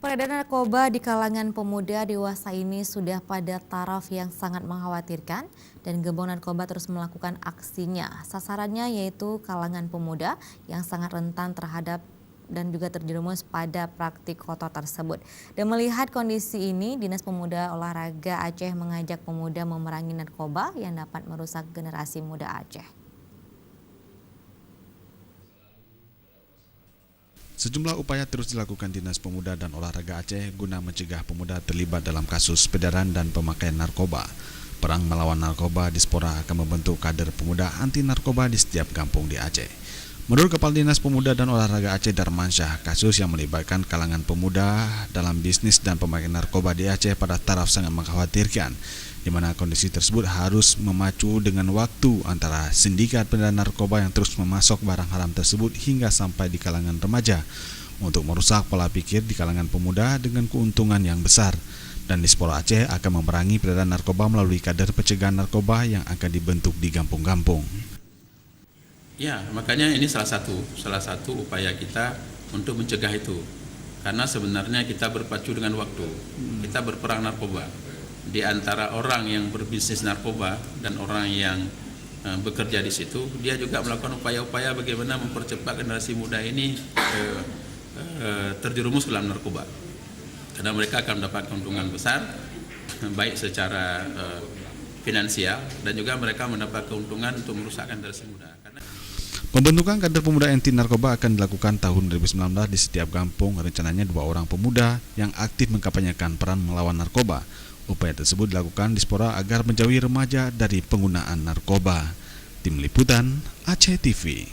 Peredaran narkoba di kalangan pemuda dewasa ini sudah pada taraf yang sangat mengkhawatirkan dan gembong narkoba terus melakukan aksinya. Sasarannya yaitu kalangan pemuda yang sangat rentan terhadap dan juga terjerumus pada praktik kotor tersebut. Dan melihat kondisi ini, Dinas Pemuda Olahraga Aceh mengajak pemuda memerangi narkoba yang dapat merusak generasi muda Aceh. Sejumlah upaya terus dilakukan Dinas Pemuda dan Olahraga Aceh guna mencegah pemuda terlibat dalam kasus peredaran dan pemakaian narkoba. Perang melawan narkoba Dispora akan membentuk kader pemuda anti narkoba di setiap kampung di Aceh. Menurut Kepala Dinas Pemuda dan Olahraga Aceh Darmansyah, kasus yang melibatkan kalangan pemuda dalam bisnis dan pemakaian narkoba di Aceh pada taraf sangat mengkhawatirkan, di mana kondisi tersebut harus memacu dengan waktu antara sindikat peredaran narkoba yang terus memasok barang haram tersebut hingga sampai di kalangan remaja untuk merusak pola pikir di kalangan pemuda dengan keuntungan yang besar. Dan Dispora Aceh akan memerangi peredaran narkoba melalui kader pencegahan narkoba yang akan dibentuk di kampung-kampung. Ya, makanya ini salah satu upaya kita untuk mencegah itu. Karena sebenarnya kita berpacu dengan waktu. Kita berperang narkoba. Di antara orang yang berbisnis narkoba dan orang yang bekerja di situ, dia juga melakukan upaya-upaya bagaimana mempercepat generasi muda ini terjerumus ke dalam narkoba. Karena mereka akan mendapat keuntungan besar, baik secara finansial dan juga mereka mendapat keuntungan untuk merusakkan generasi muda. Pembentukan kader pemuda anti narkoba akan dilakukan tahun 2019 di setiap kampung. Rencananya 2 orang pemuda yang aktif mengkampanyekan peran melawan narkoba. Upaya tersebut dilakukan Dispora agar menjauhi remaja dari penggunaan narkoba. Tim Liputan Aceh TV.